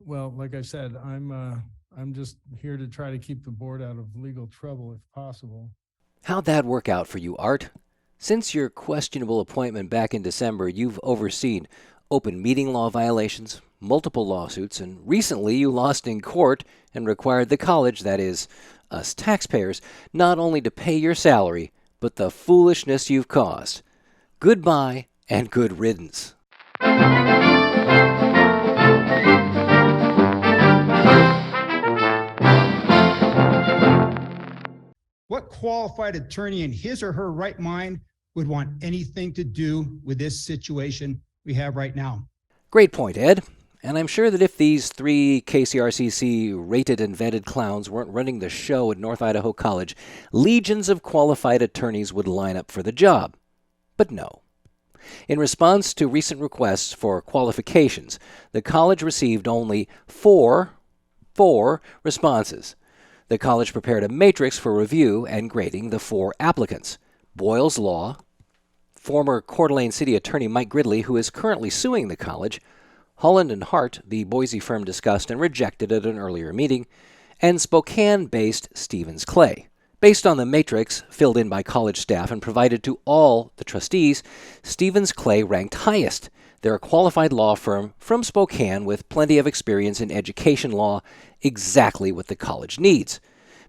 Well, like I said, I'm just here to try to keep the board out of legal trouble if possible. How'd that work out for you, Art? Since your questionable appointment back in December, you've overseen open meeting law violations, multiple lawsuits, and recently you lost in court and required the college, that is, us taxpayers, not only to pay your salary, but the foolishness you've caused. Goodbye and good riddance. What qualified attorney in his or her right mind would want anything to do with this situation we have right now? Great point, Ed. And I'm sure that if these three KCRCC rated and vetted clowns weren't running the show at North Idaho College, legions of qualified attorneys would line up for the job. But no. In response to recent requests for qualifications, the college received only four responses. The college prepared a matrix for review and grading the 4 applicants. Boyle's Law, former Coeur d'Alene City Attorney Mike Gridley, who is currently suing the college, Holland and Hart, the Boise firm discussed and rejected at an earlier meeting, and Spokane-based Stevens Clay. Based on the matrix filled in by college staff and provided to all the trustees, Stevens Clay ranked highest. They're a qualified law firm from Spokane with plenty of experience in education law, exactly what the college needs.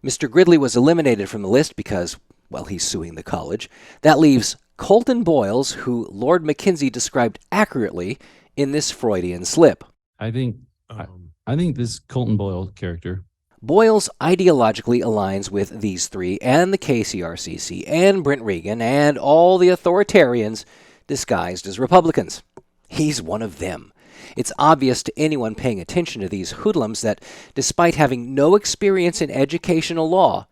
Mr. Gridley was eliminated from the list because, well, he's suing the college. That leaves Colton Boyles, who Lord McKenzie described accurately in this Freudian slip. I think this Colton Boyle character. Boyles ideologically aligns with these three and the KCRCC and Brent Regan and all the authoritarians disguised as Republicans. He's one of them. It's obvious to anyone paying attention to these hoodlums that despite having no experience in educational law,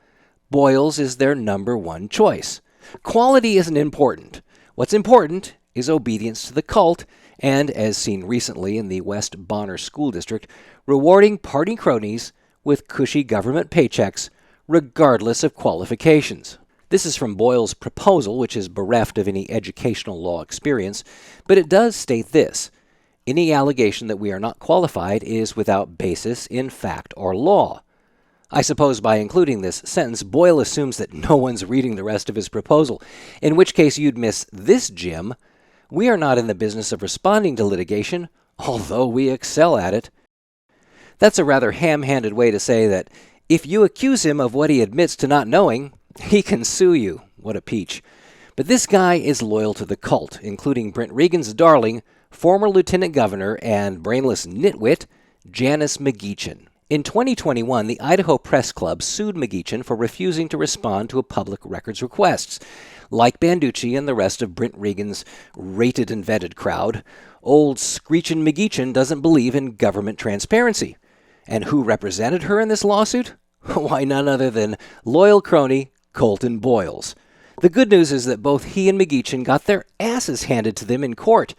Boyles is their number one choice. Quality isn't important. What's important is obedience to the cult and, as seen recently in the West Bonner School District, rewarding party cronies with cushy government paychecks, regardless of qualifications. This is from Boyle's proposal, which is bereft of any educational law experience, but it does state this: any allegation that we are not qualified is without basis in fact or law. I suppose by including this sentence, Boyle assumes that no one's reading the rest of his proposal, in which case you'd miss this gem. We are not in the business of responding to litigation, although we excel at it. That's a rather ham-handed way to say that if you accuse him of what he admits to not knowing, he can sue you. What a peach. But this guy is loyal to the cult, including Brent Regan's darling, former lieutenant governor and brainless nitwit, Janice McGeechan. In 2021, the Idaho Press Club sued McGeechan for refusing to respond to a public records requests. Like Banducci and the rest of Brent Regan's rated and vetted crowd, old Screechin' McGeechan doesn't believe in government transparency. And who represented her in this lawsuit? Why, none other than loyal crony Colton Boyles. The good news is that both he and McGeechan got their asses handed to them in court,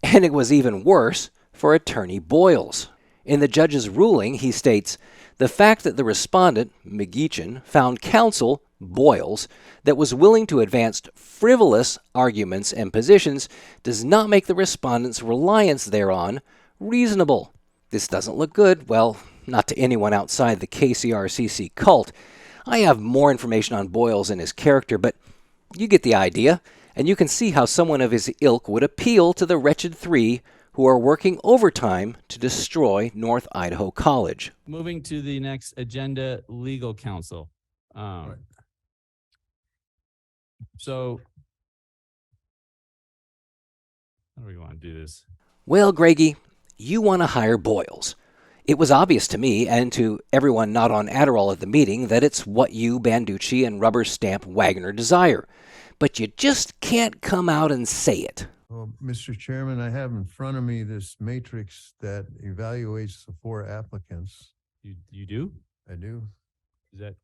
and it was even worse for attorney Boyles. In the judge's ruling, he states, the fact that the respondent, McGeechan, found counsel, Boyles, that was willing to advance frivolous arguments and positions does not make the respondent's reliance thereon reasonable. This doesn't look good, well, not to anyone outside the KCRCC cult. I have more information on Boyles and his character, but you get the idea, and you can see how someone of his ilk would appeal to the wretched three who are working overtime to destroy North Idaho College. Moving to the next agenda, legal counsel. Right. So, how do we want to do this? Well, Greggy, you want to hire Boyles. It was obvious to me and to everyone not on Adderall at the meeting that it's what you, Banducci, and Rubber Stamp Wagner desire. But you just can't come out and say it. Well, Mr. Chairman, I have in front of me this matrix that evaluates the 4 applicants. You do? I do. Is that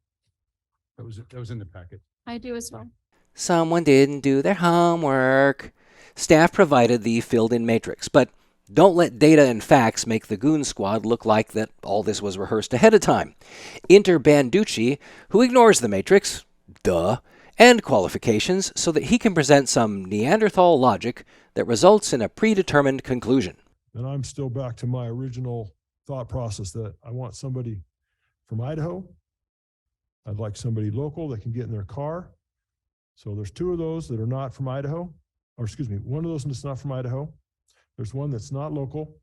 was in the packet. I do as well. Someone didn't do their homework. Staff provided the filled-in matrix, but don't let data and facts make the goon squad look like that all this was rehearsed ahead of time. Enter Banducci, who ignores the matrix, and qualifications so that he can present some Neanderthal logic that results in a predetermined conclusion. And I'm still back to my original thought process that I want somebody from Idaho. I'd like somebody local that can get in their car. So there's two of those that are not from Idaho, or excuse me, one of those that's not from Idaho. There's one that's not local.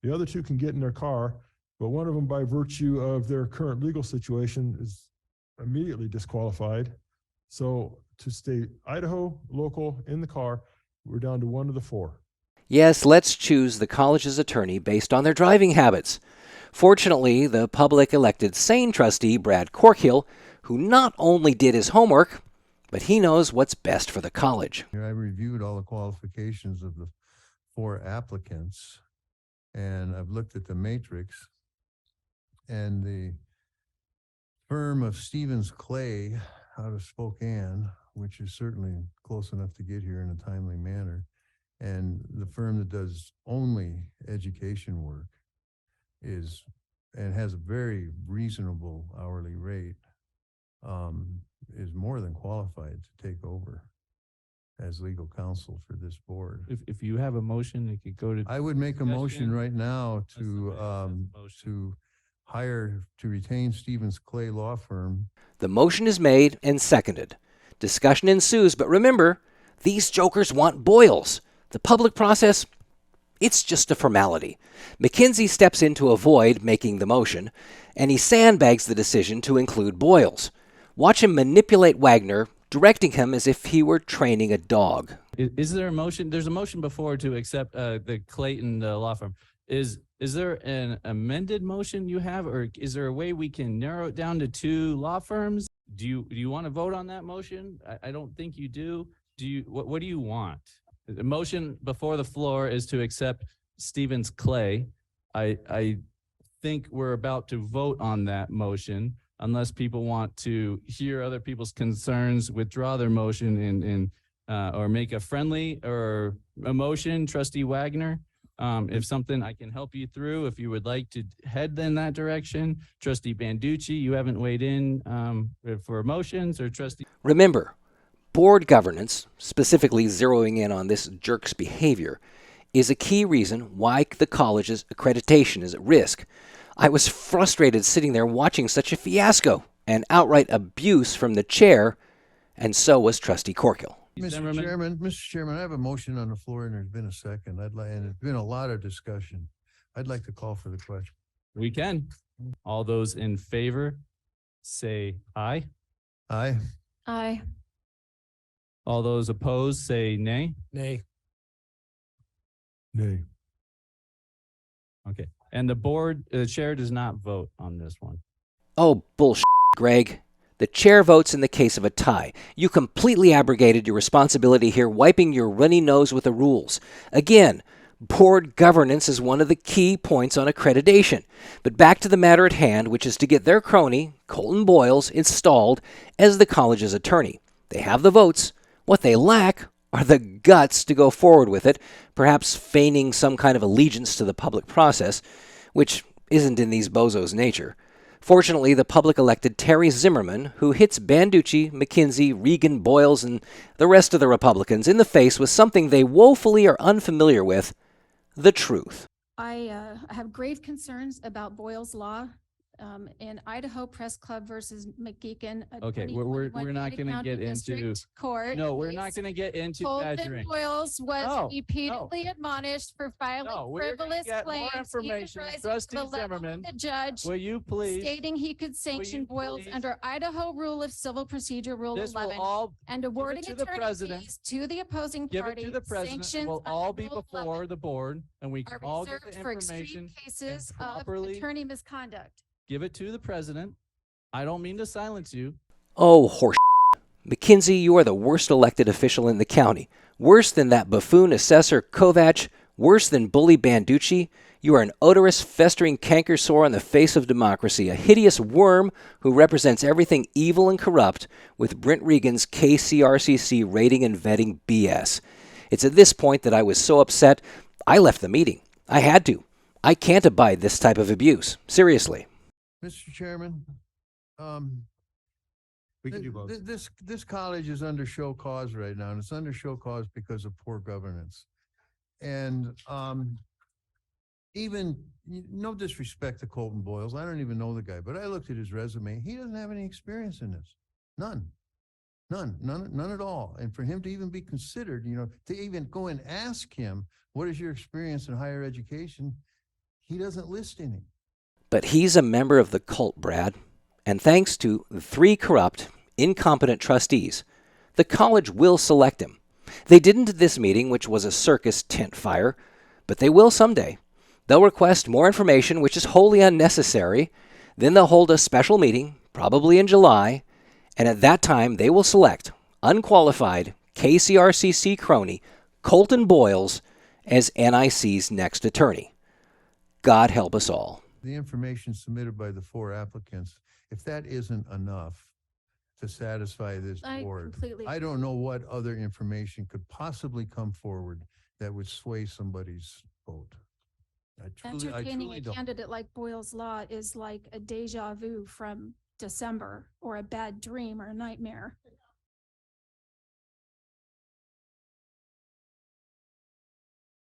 The other two can get in their car, but one of them, by virtue of their current legal situation, is immediately disqualified. So to state Idaho, local, in the car, we're down to one of the four. Yes, let's choose the college's attorney based on their driving habits. Fortunately, the public elected sane trustee, Brad Corkhill, who not only did his homework, but he knows what's best for the college. I reviewed all the qualifications of the 4 applicants, and I've looked at the matrix, and the firm of Stevens Clay out of Spokane, which is certainly close enough to get here in a timely manner, and the firm that does only education work and has a very reasonable hourly rate, is more than qualified to take over as legal counsel for this board. If you have a motion, it could go to. I would make a motion discussion. right now Unless somebody has a motion. to retain Stevens Clay Law Firm. The motion is made and seconded. Discussion ensues, but remember, these jokers want Boyles. The public process, it's just a formality. McKenzie steps in to avoid making the motion, and he sandbags the decision to include Boyles. Watch him manipulate Wagner, directing him as if he were training a dog. Is there a motion? There's a motion before to accept the Clayton law firm. Is there an amended motion you have, or is there a way we can narrow it down to 2 law firms? Do you want to vote on that motion? I don't think you do. What do you want? The motion before the floor is to accept Stevens Clay. I think we're about to vote on that motion, unless people want to hear other people's concerns, withdraw their motion or make a friendly or a motion. Trustee Wagner, if something I can help you through, if you would like to head in that direction. Trustee Banducci, you haven't weighed in for motions, or trustee. Remember, board governance, specifically zeroing in on this jerk's behavior, is a key reason why the college's accreditation is at risk. I was frustrated sitting there watching such a fiasco and outright abuse from the chair, and so was Trustee Corkhill. Mr. Chairman, I have a motion on the floor, and there's been a second. And there's been a lot of discussion. I'd like to call for the question. We can. All those in favor, say aye. Aye. Aye. All those opposed, say nay. Nay. Nay. Okay. And the chair does not vote on this one. Oh, bullshit, Greg. The chair votes in the case of a tie. You completely abrogated your responsibility here, wiping your runny nose with the rules. Again, board governance is one of the key points on accreditation. But back to the matter at hand, which is to get their crony, Colton Boyles, installed as the college's attorney. They have the votes. What they lack are the guts to go forward with it, perhaps feigning some kind of allegiance to the public process, which isn't in these bozos' nature. Fortunately, the public elected Terry Zimmerman, who hits Banducci, McKenzie, Regan, Boyles, and the rest of the Republicans in the face with something they woefully are unfamiliar with, the truth. I have grave concerns about Boyle's Law in Idaho Press Club versus McGeegan. Okay, we're not going to get into. Court. No, we're not going to get into badgering. Boyles was No, repeatedly admonished for filing we're gonna frivolous get more claims. information. even rising to Trustee the level of Zimmerman, the judge, Will you please? stating he could sanction you Boyles please- under Idaho Rule of Civil Procedure Rule This will 11 all and awarding to the attorney president. fees to the opposing give it party. to the president. Sanctions Will under all be Rule before 11 the board, and we can are all get the reserved for extreme information. cases of properly- attorney misconduct. Give it to the president. I don't mean to silence you. Oh, horse. McKenzie, you are the worst elected official in the county. Worse than that buffoon assessor Kovac. Worse than bully Banducci. You are an odorous, festering canker sore on the face of democracy, a hideous worm who represents everything evil and corrupt with Brent Regan's KCRCC rating and vetting BS. It's at this point that I was so upset, I left the meeting. I had to. I can't abide this type of abuse. Seriously. Mr. Chairman, We can do both. this college is under show cause right now, and it's under show cause because of poor governance. And even, no disrespect to Colton Boyles, I don't even know the guy, but I looked at his resume. He doesn't have any experience in this. None at all. And for him to even be considered, to even go and ask him, what is your experience in higher education? He doesn't list any. But he's a member of the cult, Brad. And thanks to the 3 corrupt, incompetent trustees, the college will select him. They didn't at this meeting, which was a circus tent fire, but they will someday. They'll request more information, which is wholly unnecessary. Then they'll hold a special meeting, probably in July, and at that time they will select unqualified KCRCC crony Colton Boyles as NIC's next attorney. God help us all. The information submitted by the 4 applicants, if that isn't enough to satisfy this I board, completely I don't know what other information could possibly come forward that would sway somebody's vote. I Entertaining truly a don't. candidate like Boyle's Law is like a deja vu from December or a bad dream or a nightmare.